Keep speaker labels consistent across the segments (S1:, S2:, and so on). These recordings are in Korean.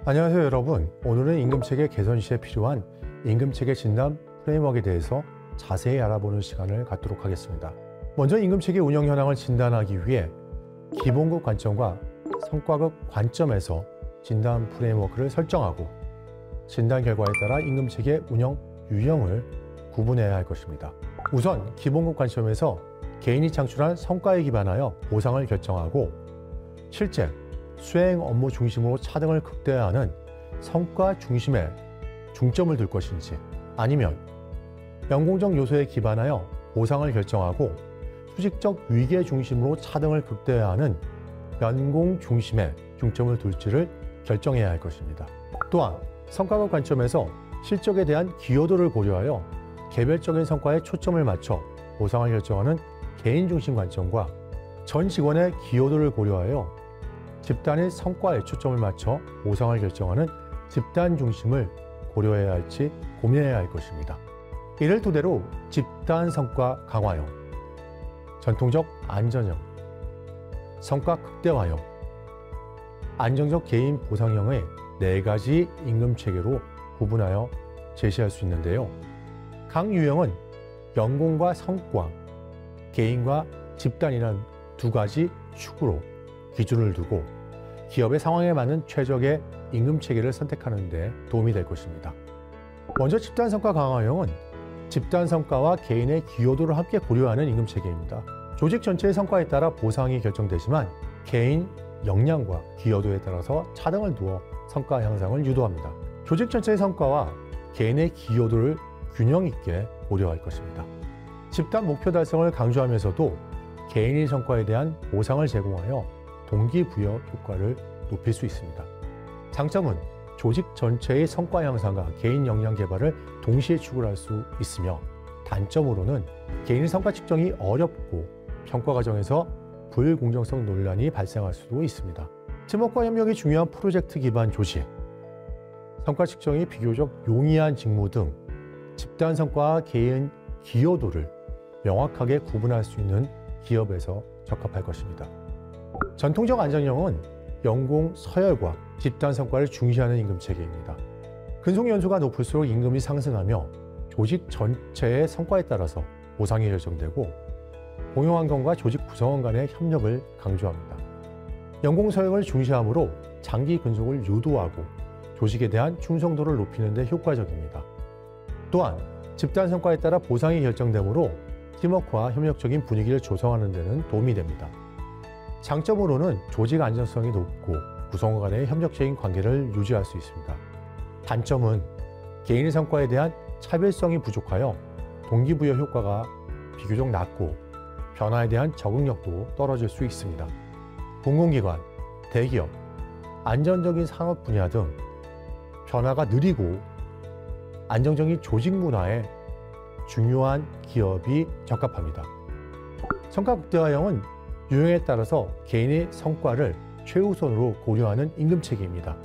S1: 안녕하세요 여러분. 오늘은 임금체계 개선 시에 필요한 임금체계 진단 프레임워크에 대해서 자세히 알아보는 시간을 갖도록 하겠습니다. 먼저 임금체계 운영 현황을 진단하기 위해 기본급 관점과 성과급 관점에서 진단 프레임워크를 설정하고 진단 결과에 따라 임금체계 운영 유형을 구분해야 할 것입니다. 우선 기본급 관점에서 개인이 창출한 성과에 기반하여 보상을 결정하고 실제 수행 업무 중심으로 차등을 극대화하는 성과 중심에 중점을 둘 것인지, 아니면 연공적 요소에 기반하여 보상을 결정하고 수직적 위계 중심으로 차등을 극대화하는 연공 중심에 중점을 둘지를 결정해야 할 것입니다. 또한 성과급 관점에서 실적에 대한 기여도를 고려하여 개별적인 성과에 초점을 맞춰 보상을 결정하는 개인 중심 관점과 전 직원의 기여도를 고려하여 집단의 성과에 초점을 맞춰 보상을 결정하는 집단 중심을 고려해야 할지 고민해야 할 것입니다. 이를 토대로 집단 성과 강화형, 전통적 안전형, 성과 극대화형, 안정적 개인 보상형의 4가지 임금체계로 구분하여 제시할 수 있는데요. 각 유형은 연공과 성과, 개인과 집단이란 2가지 축으로 기준을 두고 기업의 상황에 맞는 최적의 임금체계를 선택하는 데 도움이 될 것입니다. 먼저 집단성과 강화형은 집단성과와 개인의 기여도를 함께 고려하는 임금체계입니다. 조직 전체의 성과에 따라 보상이 결정되지만 개인 역량과 기여도에 따라서 차등을 두어 성과 향상을 유도합니다. 조직 전체의 성과와 개인의 기여도를 균형 있게 고려할 것입니다. 집단 목표 달성을 강조하면서도 개인의 성과에 대한 보상을 제공하여 동기부여 효과를 높일 수 있습니다. 장점은 조직 전체의 성과 향상과 개인 역량 개발을 동시에 추구할 수 있으며, 단점으로는 개인의 성과 측정이 어렵고 평가 과정에서 불공정성 논란이 발생할 수도 있습니다. 팀워크와 협력이 중요한 프로젝트 기반 조직, 성과 측정이 비교적 용이한 직무 등 집단 성과와 개인 기여도를 명확하게 구분할 수 있는 기업에서 적합할 것입니다. 전통적 안전형은 연공 서열과 집단 성과를 중시하는 임금체계입니다. 근속 연수가 높을수록 임금이 상승하며 조직 전체의 성과에 따라서 보상이 결정되고 공용환경과 조직 구성원 간의 협력을 강조합니다. 연공 서열을 중시하므로 장기 근속을 유도하고 조직에 대한 충성도를 높이는 데 효과적입니다. 또한 집단 성과에 따라 보상이 결정되므로 팀워크와 협력적인 분위기를 조성하는 데는 도움이 됩니다. 장점으로는 조직 안전성이 높고 구성원 간의 협력적인 관계를 유지할 수 있습니다. 단점은 개인의 성과에 대한 차별성이 부족하여 동기부여 효과가 비교적 낮고 변화에 대한 적응력도 떨어질 수 있습니다. 공공기관, 대기업, 안전적인 산업 분야 등 변화가 느리고 안정적인 조직 문화에 중요한 기업이 적합합니다. 성과 극대화형은 유형에 따라서 개인의 성과를 최우선으로 고려하는 임금체계입니다.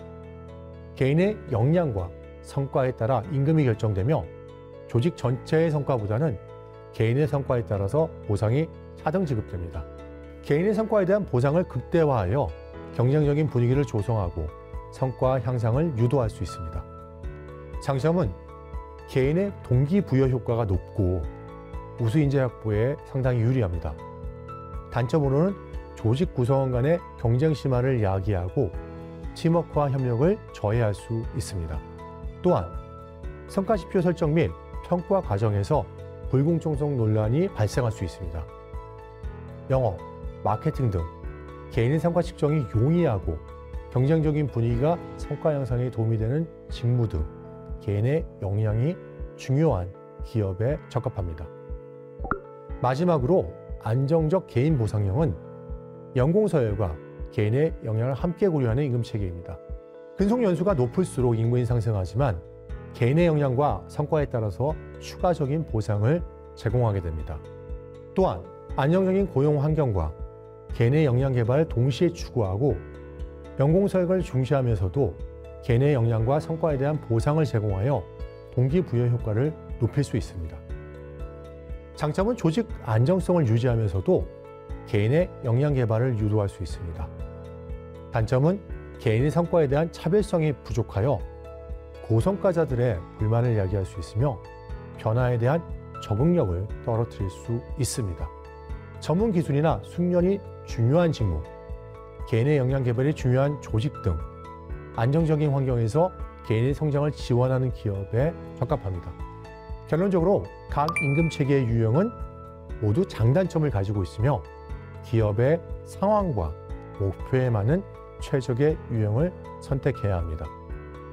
S1: 개인의 역량과 성과에 따라 임금이 결정되며 조직 전체의 성과보다는 개인의 성과에 따라서 보상이 차등 지급됩니다. 개인의 성과에 대한 보상을 극대화하여 경쟁적인 분위기를 조성하고 성과 향상을 유도할 수 있습니다. 장점은 개인의 동기부여 효과가 높고 우수인재 확보에 상당히 유리합니다. 단점으로는 조직 구성원 간의 경쟁 심화를 야기하고 팀워크와 협력을 저해할 수 있습니다. 또한 성과지표 설정 및 평가 과정에서 불공정성 논란이 발생할 수 있습니다. 영업, 마케팅 등 개인의 성과 측정이 용이하고 경쟁적인 분위기가 성과 향상에 도움이 되는 직무 등 개인의 역량이 중요한 기업에 적합합니다. 마지막으로 안정적 개인 보상형은 연공서열과 개인의 역량을 함께 고려하는 임금체계입니다. 근속 연수가 높을수록 임금이 상승하지만 개인의 역량과 성과에 따라서 추가적인 보상을 제공하게 됩니다. 또한 안정적인 고용 환경과 개인의 역량 개발을 동시에 추구하고 연공서열을 중시하면서도 개인의 역량과 성과에 대한 보상을 제공하여 동기부여 효과를 높일 수 있습니다. 장점은 조직 안정성을 유지하면서도 개인의 역량 개발을 유도할 수 있습니다. 단점은 개인의 성과에 대한 차별성이 부족하여 고성과자들의 불만을 야기할 수 있으며 변화에 대한 적응력을 떨어뜨릴 수 있습니다. 전문 기술이나 숙련이 중요한 직무, 개인의 역량 개발이 중요한 조직 등 안정적인 환경에서 개인의 성장을 지원하는 기업에 적합합니다. 결론적으로 각 임금체계의 유형은 모두 장단점을 가지고 있으며 기업의 상황과 목표에 맞는 최적의 유형을 선택해야 합니다.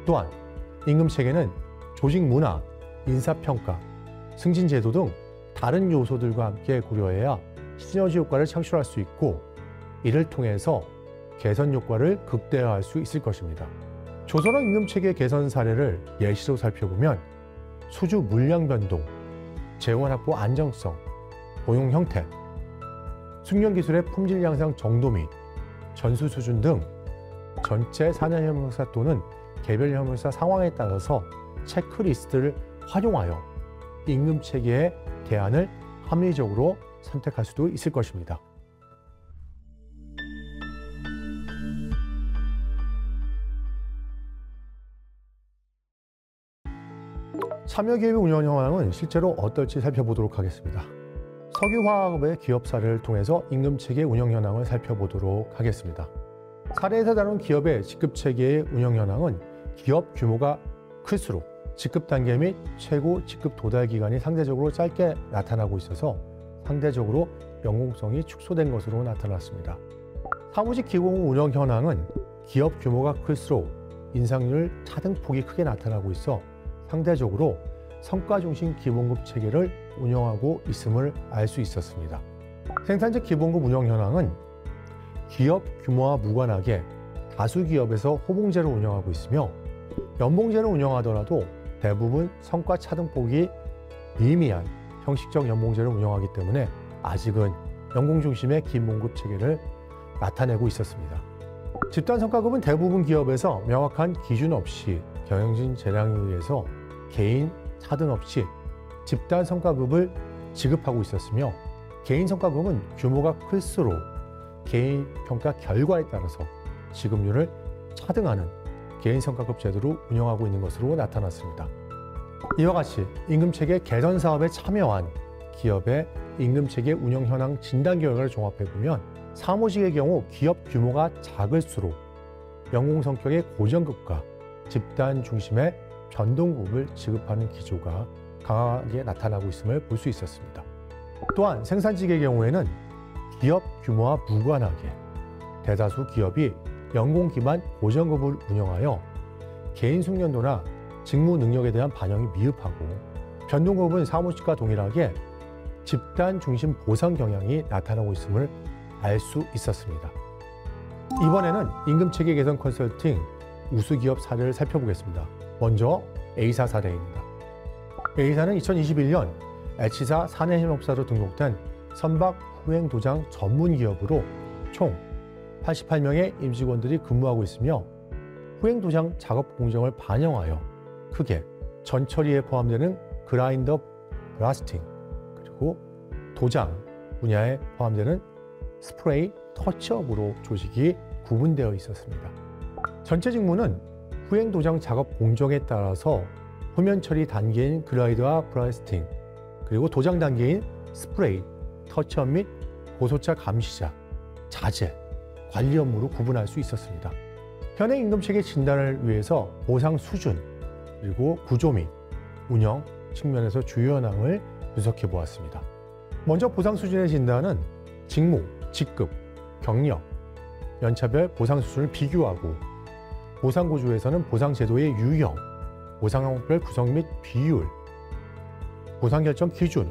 S1: 또한 임금체계는 조직 문화, 인사평가, 승진제도 등 다른 요소들과 함께 고려해야 시너지 효과를 창출할 수 있고 이를 통해서 개선 효과를 극대화할 수 있을 것입니다. 조선업 임금체계 개선 사례를 예시로 살펴보면 수주 물량 변동, 재원 확보 안정성, 고용 형태, 숙련 기술의 품질 향상 정도 및 전수 수준 등 전체 산하 협력사 또는 개별 협력사 상황에 따라서 체크리스트를 활용하여 임금체계의 대안을 합리적으로 선택할 수도 있을 것입니다. 참여기업의 운영 현황은 실제로 어떨지 살펴보도록 하겠습니다. 석유화학업의 기업 사례를 통해서 임금체계 운영 현황을 살펴보도록 하겠습니다. 사례에서 다룬 기업의 직급체계의 운영 현황은 기업 규모가 클수록 직급 단계 및 최고 직급 도달 기간이 상대적으로 짧게 나타나고 있어서 상대적으로 연공성이 축소된 것으로 나타났습니다. 사무직 기공 운영 현황은 기업 규모가 클수록 인상률 차등폭이 크게 나타나고 있어 상대적으로 성과 중심 기본급 체계를 운영하고 있음을 알 수 있었습니다. 생산직 기본급 운영 현황은 기업 규모와 무관하게 다수 기업에서 호봉제를 운영하고 있으며 연봉제를 운영하더라도 대부분 성과 차등폭이 미미한 형식적 연봉제를 운영하기 때문에 아직은 연공 중심의 기본급 체계를 나타내고 있었습니다. 집단 성과급은 대부분 기업에서 명확한 기준 없이 경영진 재량에 의해서 개인 차등 없이 집단 성과급을 지급하고 있었으며 개인 성과급은 규모가 클수록 개인 평가 결과에 따라서 지급률을 차등하는 개인 성과급 제도로 운영하고 있는 것으로 나타났습니다. 이와 같이 임금체계 개선 사업에 참여한 기업의 임금체계 운영 현황 진단 결과를 종합해보면 사무직의 경우 기업 규모가 작을수록 연공 성격의 고정급과 집단 중심의 변동급을 지급하는 기조가 강하게 나타나고 있음을 볼 수 있었습니다. 또한 생산직의 경우에는 기업 규모와 무관하게 대다수 기업이 연공 기반 고정급을 운영하여 개인 숙련도나 직무 능력에 대한 반영이 미흡하고 변동급은 사무직과 동일하게 집단 중심 보상 경향이 나타나고 있음을 알 수 있었습니다. 이번에는 임금체계 개선 컨설팅 우수기업 사례를 살펴보겠습니다. 먼저 A사 사례입니다. A사는 2021년 H사 사내협력사로 등록된 선박 후행도장 전문기업으로 총 88명의 임직원들이 근무하고 있으며 후행도장 작업 공정을 반영하여 크게 전처리에 포함되는 그라인더 블라스팅 그리고 도장 분야에 포함되는 스프레이 터치업으로 조직이 구분되어 있었습니다. 전체 직무는 후행도장 작업 공정에 따라서 표면 처리 단계인 그라이더와 블라스팅 그리고 도장 단계인 스프레이, 터치업 및 고소차 감시자, 자재, 관리 업무로 구분할 수 있었습니다. 현행 임금체계 진단을 위해서 보상 수준 그리고 구조 및 운영 측면에서 주요 현황을 분석해 보았습니다. 먼저 보상 수준의 진단은 직무, 직급, 경력, 연차별 보상 수준을 비교하고 보상 구조에서는 보상 제도의 유형, 보상 항목별 구성 및 비율, 보상 결정 기준,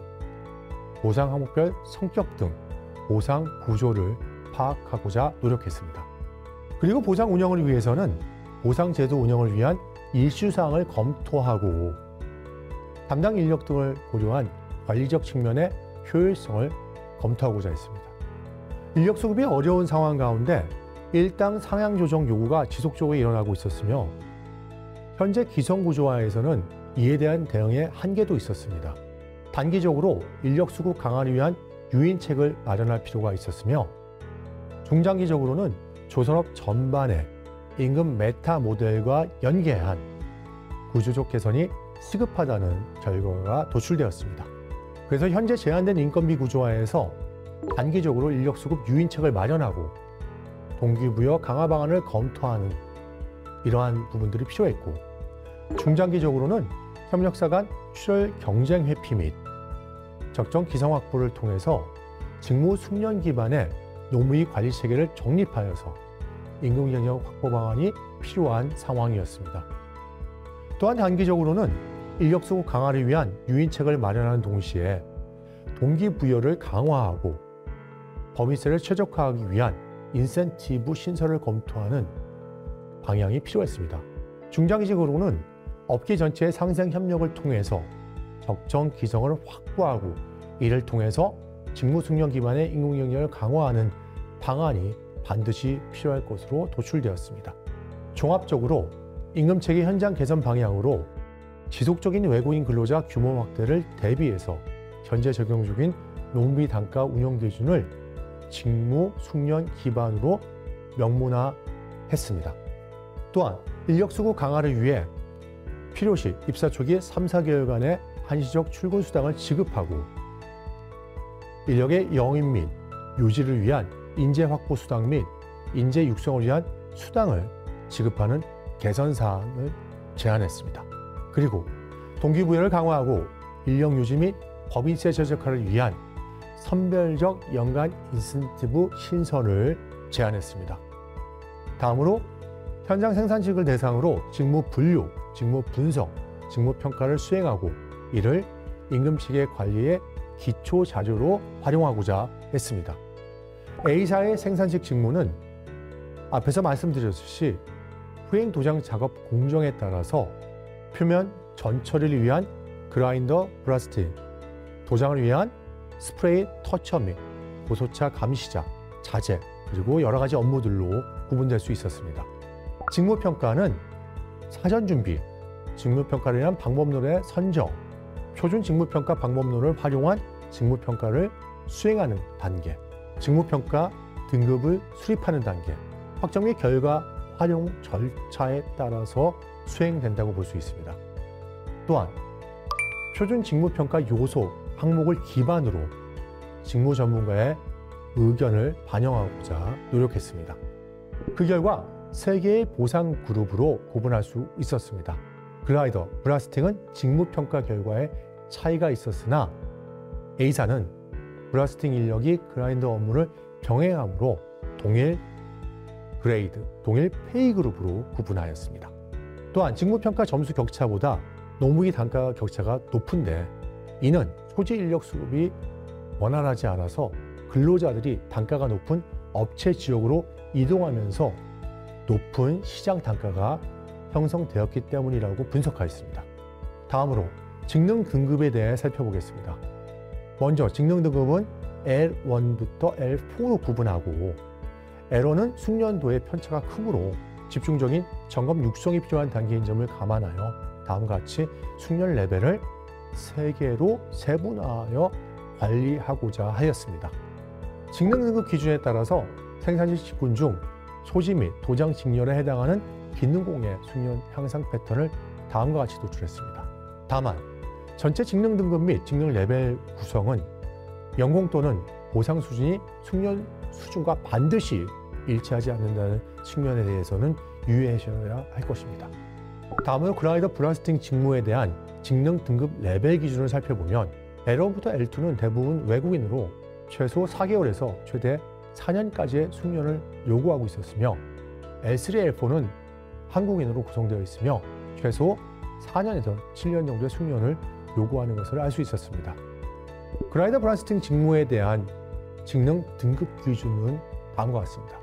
S1: 보상 항목별 성격 등 보상 구조를 파악하고자 노력했습니다. 그리고 보상 운영을 위해서는 보상 제도 운영을 위한 이슈사항을 검토하고 담당 인력 등을 고려한 관리적 측면의 효율성을 검토하고자 했습니다. 인력 수급이 어려운 상황 가운데 일당 상향 조정 요구가 지속적으로 일어나고 있었으며 현재 기성 구조화에서는 이에 대한 대응의 한계도 있었습니다. 단기적으로 인력 수급 강화를 위한 유인책을 마련할 필요가 있었으며 중장기적으로는 조선업 전반에 임금 메타 모델과 연계한 구조적 개선이 시급하다는 결과가 도출되었습니다. 그래서 현재 제한된 인건비 구조화에서 단기적으로 인력 수급 유인책을 마련하고 동기부여 강화 방안을 검토하는 이러한 부분들이 필요했고, 중장기적으로는 협력사 간 출혈 경쟁 회피 및 적정 기성 확보를 통해서 직무 숙련 기반의 노무위 관리 체계를 정립하여서 임금 경영 확보 방안이 필요한 상황이었습니다. 또한 단기적으로는 인력 수급 강화를 위한 유인책을 마련하는 동시에 동기부여를 강화하고 법인세를 최적화하기 위한 인센티브 신설을 검토하는 방향이 필요했습니다. 중장기적으로는 업계 전체의 상생 협력을 통해서 적정 기성을 확보하고 이를 통해서 직무 숙련 기반의 임금 경영을 강화하는 방안이 반드시 필요할 것으로 도출되었습니다. 종합적으로 임금체계 현장 개선 방향으로 지속적인 외국인 근로자 규모 확대를 대비해서 현재 적용 중인 노무비 단가 운영 기준을 직무 숙련 기반으로 명문화했습니다. 또한 인력 수급 강화를 위해 필요시 입사 초기 3, 4개월간의 한시적 출근 수당을 지급하고 인력의 영입 및 유지를 위한 인재 확보 수당 및 인재 육성을 위한 수당을 지급하는 개선 사항을 제안했습니다. 그리고 동기부여를 강화하고 인력 유지 및 법인세 최적화를 위한 선별적 연간 인센티브 신설을 제안했습니다. 다음으로 현장 생산직을 대상으로 직무 분류, 직무 분석, 직무 평가를 수행하고 이를 임금체계 관리의 기초 자료로 활용하고자 했습니다. A사의 생산직 직무는 앞에서 말씀드렸듯이 후행 도장 작업 공정에 따라서 표면 전 처리를 위한 그라인더 브라스팅, 도장을 위한 스프레이 터치업 및 고소차 감시자, 자재, 그리고 여러 가지 업무들로 구분될 수 있었습니다. 직무평가는 사전 준비, 직무평가를 위한 방법론의 선정, 표준 직무평가 방법론을 활용한 직무평가를 수행하는 단계, 직무평가 등급을 수립하는 단계, 확정 및 결과 활용 절차에 따라서 수행된다고 볼 수 있습니다. 또한 표준 직무평가 요소 항목을 기반으로 직무 전문가의 의견을 반영하고자 노력했습니다. 그 결과 3개의 보상 그룹으로 구분할 수 있었습니다. 그라이더, 브라스팅은 직무평가 결과에 차이가 있었으나 A사는 브라스팅 인력이 그라인더 업무를 병행함으로 동일 그레이드, 동일 페이 그룹으로 구분하였습니다. 또한 직무평가 점수 격차보다 노무위 단가 격차가 높은데 이는 소재 인력 수급이 원활하지 않아서 근로자들이 단가가 높은 업체 지역으로 이동하면서 높은 시장 단가가 형성되었기 때문이라고 분석하였습니다. 다음으로 직능 등급에 대해 살펴보겠습니다. 먼저 직능 등급은 L1부터 L4로 구분하고 L1은 숙련도의 편차가 크므로 집중적인 점검 육성이 필요한 단계인 점을 감안하여 다음과 같이 숙련 레벨을 3개로 세분화하여 관리하고자 하였습니다. 직능 등급 기준에 따라서 생산직 직군 중 소지 및 도장 직렬에 해당하는 기능공의 숙련 향상 패턴을 다음과 같이 도출했습니다. 다만 전체 직능 등급 및 직능 레벨 구성은 연공 또는 보상 수준이 숙련 수준과 반드시 일치하지 않는다는 측면에 대해서는 유의하셔야 할 것입니다. 다음으로 그라이더 브라스팅 직무에 대한 직능 등급 레벨 기준을 살펴보면 L1부터 L2는 대부분 외국인으로 최소 4개월에서 최대 4년까지의 숙련을 요구하고 있었으며 L3, L4는 한국인으로 구성되어 있으며 최소 4년에서 7년 정도의 숙련을 요구하는 것을 알 수 있었습니다. 그라이더 브라스팅 직무에 대한 직능 등급 기준은 다음과 같습니다.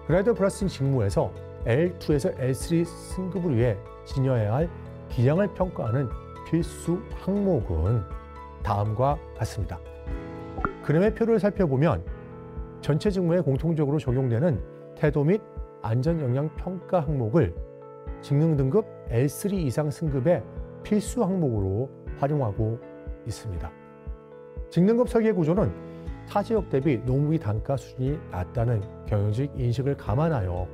S1: 그라이더 브라스팅 직무에서 L2에서 L3 승급을 위해 진여해야 할 기량을 평가하는 필수 항목은 다음과 같습니다. 그림의 표를 살펴보면 전체 직무에 공통적으로 적용되는 태도 및 안전 영향 평가 항목을 직능 등급 L3 이상 승급의 필수 항목으로 활용하고 있습니다. 직능급 설계 구조는 타 지역 대비 노무비 단가 수준이 낮다는 경영직 인식을 감안하여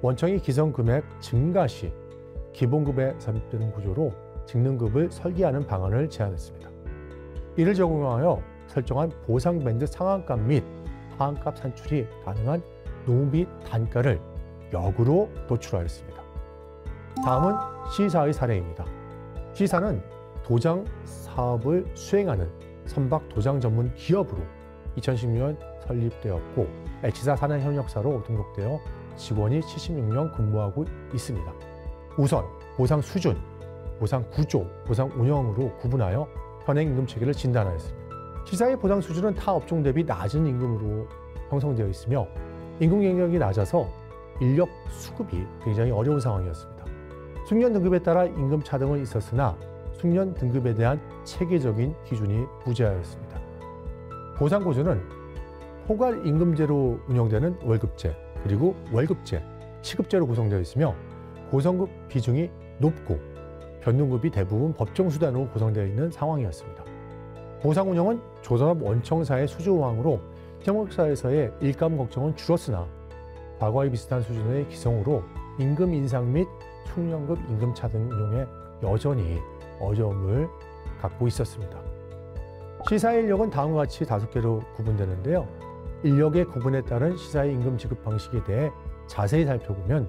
S1: 원청이 기성금액 증가 시 기본급에 삽입되는 구조로 직능급을 설계하는 방안을 제안했습니다. 이를 적용하여 설정한 보상 밴드 상한값 및 하한값 산출이 가능한 노무비 단가를 역으로 도출하였습니다. 다음은 C사의 사례입니다. C사는 도장 사업을 수행하는 선박 도장 전문 기업으로 2016년 설립되었고 H사 산하협력사로 등록되어 직원이 76명 근무하고 있습니다. 우선 보상 수준, 보상 구조, 보상 운영으로 구분하여 현행 임금 체계를 진단하였습니다. C사의 보상 수준은 타 업종 대비 낮은 임금으로 형성되어 있으며 임금 경쟁력이 낮아서 인력 수급이 굉장히 어려운 상황이었습니다. 숙련 등급에 따라 임금 차등은 있었으나 숙련 등급에 대한 체계적인 기준이 부재하였습니다. 보상 구조는 포괄 임금제로 운영되는 월급제, 그리고 월급제, 시급제로 구성되어 있으며 고성급 비중이 높고 변동급이 대부분 법정 수단으로 구성되어 있는 상황이었습니다. 보상 운영은 조선업 원청사의 수주호황으로 협력사에서의 일감 걱정은 줄었으나 과거와 비슷한 수준의 기성으로 임금 인상 및 숙련급 임금 차등 운영에 여전히 어려움을 갖고 있었습니다. C사의 인력은 다음과 같이 5개로 구분되는데요. 인력의 구분에 따른 C사의 임금 지급 방식에 대해 자세히 살펴보면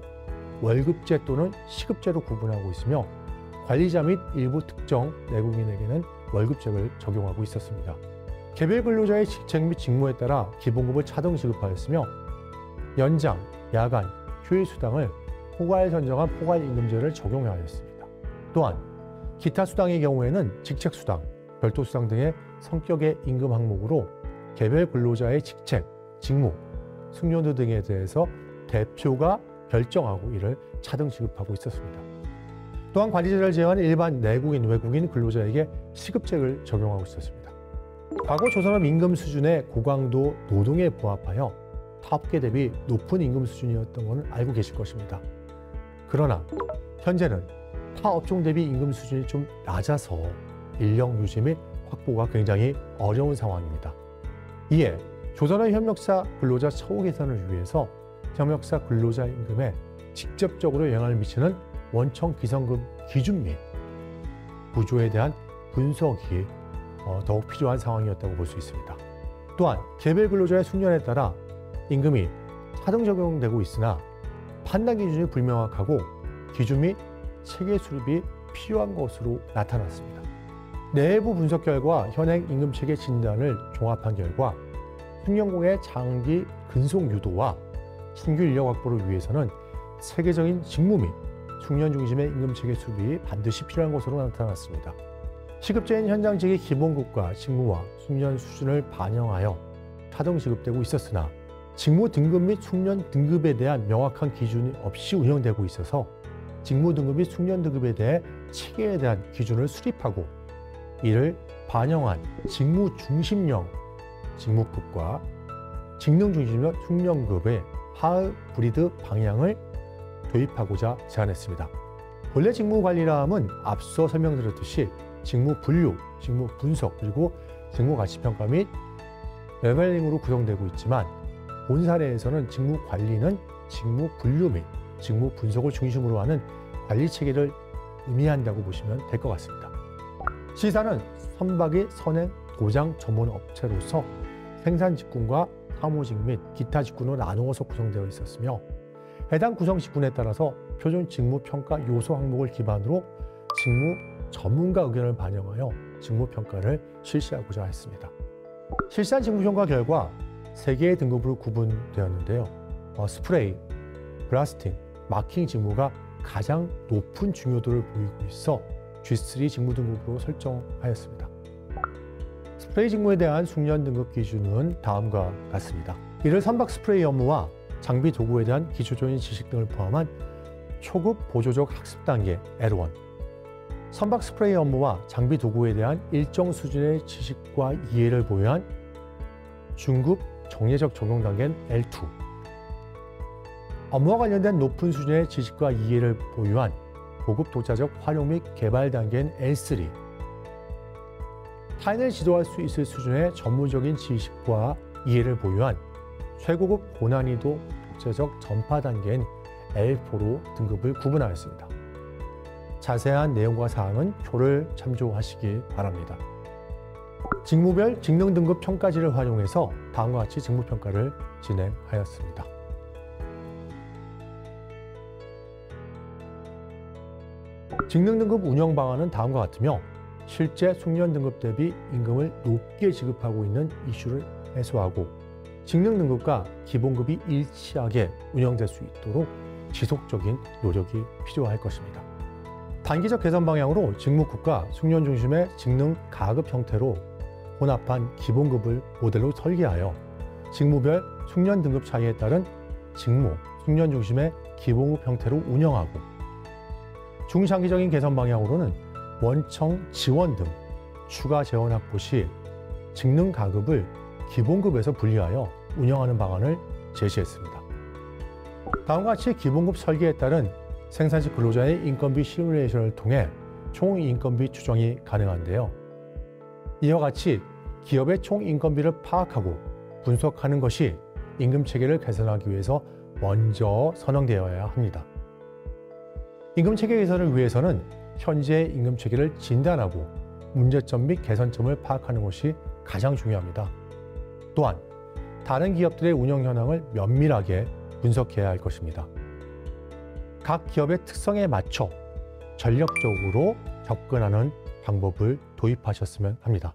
S1: 월급제 또는 시급제로 구분하고 있으며 관리자 및 일부 특정 내국인에게는 월급제를 적용하고 있었습니다. 개별 근로자의 직책 및 직무에 따라 기본급을 차등 지급하였으며 연장, 야간, 휴일 수당을 포괄 선정한 포괄 임금제를 적용하였습니다. 또한 기타 수당의 경우에는 직책 수당, 별도 수당 등의 성격의 임금 항목으로 개별 근로자의 직책, 직무, 숙련도 등에 대해서 대표가 결정하고 이를 차등 지급하고 있었습니다. 또한 관리자를 제외한 일반 내국인, 외국인 근로자에게 시급제를 적용하고 있었습니다. 과거 조선업 임금 수준의 고강도 노동에 부합하여 타 업계 대비 높은 임금 수준이었던 것은 알고 계실 것입니다. 그러나 현재는 타 업종 대비 임금 수준이 좀 낮아서 인력 유지 및 확보가 굉장히 어려운 상황입니다. 이에 조선업 협력사 근로자 처우 개선을 위해서 협력사 근로자 임금에 직접적으로 영향을 미치는 원청 기성급 기준 및 구조에 대한 분석이 더욱 필요한 상황이었다고 볼 수 있습니다. 또한 개별 근로자의 숙련에 따라 임금이 차등 적용되고 있으나 판단 기준이 불명확하고 기준 및 체계 수립이 필요한 것으로 나타났습니다. 내부 분석 결과 현행 임금 체계 진단을 종합한 결과 숙련공의 장기 근속 유도와 신규 인력 확보를 위해서는 세계적인 직무 및 숙련 중심의 임금 체계 수립이 반드시 필요한 것으로 나타났습니다. 시급제인 현장직의 기본급과 직무와 숙련 수준을 반영하여 차등 지급되고 있었으나 직무 등급 및 숙련 등급에 대한 명확한 기준이 없이 운영되고 있어서 직무 등급 및 숙련 등급에 대해 체계에 대한 기준을 수립하고 이를 반영한 직무 중심형 직무급과 직능 중심형 숙련급의 하이브리드 방향을 도입하고자 제안했습니다. 본래 직무관리라 함은 앞서 설명드렸듯이 직무 분류, 직무 분석, 그리고 직무 가치평가 및 레벨링으로 구성되고 있지만 본 사례에서는 직무 관리는 직무 분류 및 직무 분석을 중심으로 하는 관리 체계를 의미한다고 보시면 될 것 같습니다. C사는 선박의 선행 도장 전문 업체로서 생산 직군과 사무직 및 기타 직군으로 나누어서 구성되어 있었으며 해당 구성 직군에 따라서 표준 직무 평가 요소 항목을 기반으로 직무 전문가 의견을 반영하여 직무 평가를 실시하고자 했습니다. 실시한 직무 평가 결과 3개의 등급으로 구분되었는데요. 스프레이, 블라스팅, 마킹 직무가 가장 높은 중요도를 보이고 있어 G3 직무 등급으로 설정하였습니다. 스프레이 직무에 대한 숙련 등급 기준은 다음과 같습니다. 이를 선박 스프레이 업무와 장비 도구에 대한 기초적인 지식 등을 포함한 초급 보조적 학습 단계 L1, 선박 스프레이 업무와 장비 도구에 대한 일정 수준의 지식과 이해를 보유한 중급 정례적 적용 단계인 L2, 업무와 관련된 높은 수준의 지식과 이해를 보유한 고급 독자적 활용 및 개발 단계인 L3, 타인을 지도할 수 있을 수준의 전문적인 지식과 이해를 보유한 최고급 고난이도 독자적 전파 단계인 L4로 등급을 구분하였습니다. 자세한 내용과 사항은 표를 참조하시기 바랍니다. 직무별 직능 등급 평가지를 활용해서 다음과 같이 직무평가를 진행하였습니다. 직능 등급 운영 방안은 다음과 같으며 실제 숙련 등급 대비 임금을 높게 지급하고 있는 이슈를 해소하고 직능 등급과 기본급이 일치하게 운영될 수 있도록 지속적인 노력이 필요할 것입니다. 단기적 개선 방향으로 직무급과 숙련 중심의 직능 가급 형태로 혼합한 기본급을 모델로 설계하여 직무별 숙련 등급 차이에 따른 직무, 숙련 중심의 기본급 형태로 운영하고 중장기적인 개선 방향으로는 원청 지원 등 추가 재원 확보 시 직능 가급을 기본급에서 분리하여 운영하는 방안을 제시했습니다. 다음과 같이 기본급 설계에 따른 생산직 근로자의 인건비 시뮬레이션을 통해 총 인건비 추정이 가능한데요. 이와 같이 기업의 총 인건비를 파악하고 분석하는 것이 임금 체계를 개선하기 위해서 먼저 선행되어야 합니다. 임금 체계 개선을 위해서는 현재의 임금 체계를 진단하고 문제점 및 개선점을 파악하는 것이 가장 중요합니다. 또한 다른 기업들의 운영 현황을 면밀하게 분석해야 할 것입니다. 각 기업의 특성에 맞춰 전략적으로 접근하는 방법을 도입하셨으면 합니다.